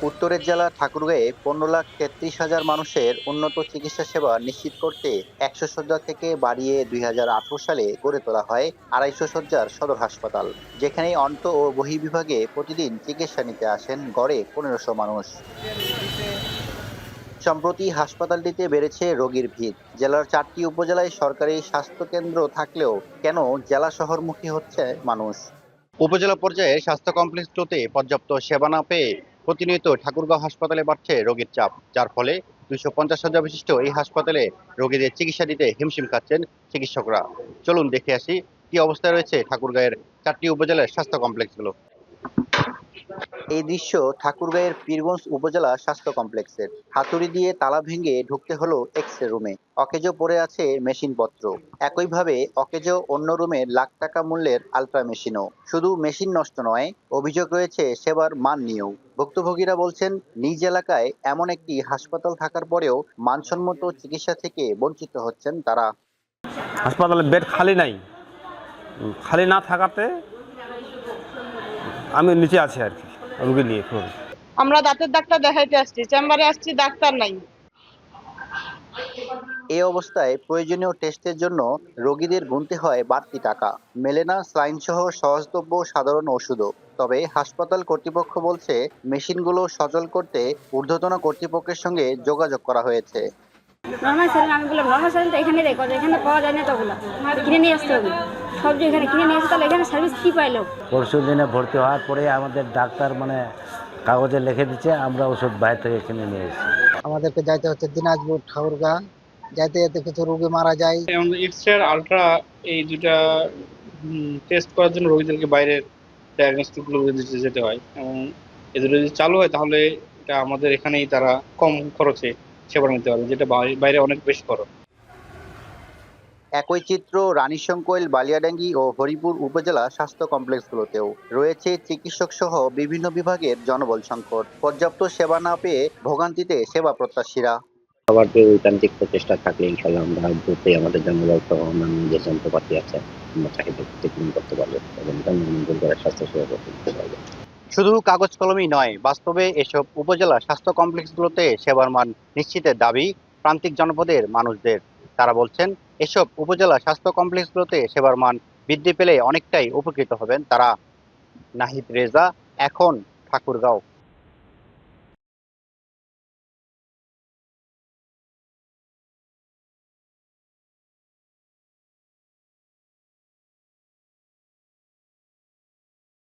উত্তরের জেলা ঠাকুরগাঁয়ে 15,33,000 মানুষের উন্নত চিকিৎসা সেবা নিশ্চিত করতে 100 শয্যা থেকে বাড়িয়ে 2018 সালে গড়ে তোলা হয় 250 শয্যার সদর হাসপাতাল, যেখানে অন্ত ও বহির্বিভাগে প্রতিদিন চিকিৎসা নিতে আসেন গড়ে 1500 মানুষ। সম্প্রতি হাসপাতালটিতে বেড়েছে রোগীর ভিড়। জেলার 4টি উপজেলায় সরকারি স্বাস্থ্যকেন্দ্র থাকলেও কেন জেলা শহরমুখী হচ্ছে মানুষ? উপজেলা পর্যায়ে স্বাস্থ্য কমপ্লেক্সগুলোতে পর্যাপ্ত সেবা না পেয়ে প্রতিনিয়ত ঠাকুরগাঁও হাসপাতালে বাড়ছে রোগীর চাপ, যার ফলে 250 শয্যা বিশিষ্ট এই হাসপাতালে রোগীদের চিকিৎসা দিতে হিমশিম খাচ্ছেন চিকিৎসকরা। চলুন দেখে আসি কি অবস্থায় রয়েছে ঠাকুরগাঁয়ের 4টি উপজেলার স্বাস্থ্য কমপ্লেক্সগুলো। এই দৃশ্য ঠাকুরগাঁয়ের পীরগঞ্জ উপজেলা স্বাস্থ্য কমপ্লেক্সের। হাতুড়ি দিয়ে তালা ভেঙে ঢুকতে হলো এক্স রে রুমে। অকেজো পড়ে আছে মেশিনপত্র। একইভাবে অকেজো অন্য রুমে লাখ টাকা মূল্যের আলট্রা মেশিনও। শুধু মেশিন নষ্ট নয়, অভিযোগ রয়েছে সেবার মান নিয়েও। ভুক্তভোগীরা বলছেন, নিজ এলাকায় এমন একটি হাসপাতাল থাকার পরেও মানসম্মত চিকিৎসা থেকে বঞ্চিত হচ্ছেন তারা। হাসপাতালে বেড খালি নাই, খালি না থাকাতে আমি নিচে আছি আর কি, রুগী নিয়ে। আমরা দাঁতের ডাক্তার দেখাইতে আসছি, চেম্বারে আসছি, ডাক্তার নাই। এই অবস্থায় প্রয়োজনীয় টেস্টের জন্য রোগীদের গুনতে হয় বাড়তি টাকা। মেলে না স্যালাইন সহ সহজলভ্য সাধারণ ওষুধও। তবে হাসপাতাল কর্তৃপক্ষ বলছে, মেশিনগুলো সচল করতে ঊর্ধ্বতন কর্তৃপক্ষের সঙ্গে যোগাযোগ করা হয়েছে। নর্মাল স্যালাইন আমি বললাম নর্মাল স্যালাইন তো এখানে দেখো, এখানে পাওয়া যায় না, তো ওগুলো কিনে নিয়ে আসতে হবে। সব যে এখানে কিনে নিয়ে আসতে, তাহলে এখানে সার্ভিস কী পাইলো? পরশু দিনে ভর্তি হওয়ার পরে আমাদের ডাক্তার কাগজে লিখে দিচ্ছে, আমরা ওষুধ বাইরে থেকে কিনে নিয়ে এসেছি। আমাদেরকে যাইতে হচ্ছে দিনাজপুর, ঠাকুরগাঁ। যাইতে যেতে কিছু রোগী মারা যায়। এক্স-রে আর আলট্রা এই দুটা টেস্ট করার জন্য রোগীদেরকে বাইরের ডায়াগনস্টিক দিতে যেতে হয়, এবং এই দুটো যদি চালু হয় তাহলে এটা আমাদের এখানেই তারা কম খরচে সেবা নিতে পারবে, যেটা বাইরে অনেক বেশি খরচ। একই চিত্র রানীশংকৈল, বালিয়াডাঙ্গি ও হরিপুর উপজেলা স্বাস্থ্য কমপ্লেক্সগুলোতেও। রয়েছে চিকিৎসক সহ বিভিন্ন বিভাগের জনবল সংকট। পর্যাপ্ত সেবা না পেয়ে ভোগান্তিতে সেবা প্রত্যাশীরা। সবার যে ঐকান্তিক প্রচেষ্টা থাকলে ইনশাল্লাহ আমরা দ্রুতই আমাদের জনবল সহ অন্যান্য যে যন্ত্রপাতি আছে আমরা চাহিদা পূরণ করতে পারবো এবং জনগণ করে স্বাস্থ্য সেবা করতে পারবো। শুধু কাগজ কলমই নয়, বাস্তবে এসব উপজেলা স্বাস্থ্য কমপ্লেক্সগুলোতে সেবার মান নিশ্চিতের দাবি প্রান্তিক জনপদের মানুষদের। তারা বলছেন, এসব উপজেলা স্বাস্থ্য কমপ্লেক্সগুলোতে সেবার মান বৃদ্ধি পেলে অনেকটাই উপকৃত হবেন তারা। নাহিদ রেজা, এখন, ঠাকুরগাঁও।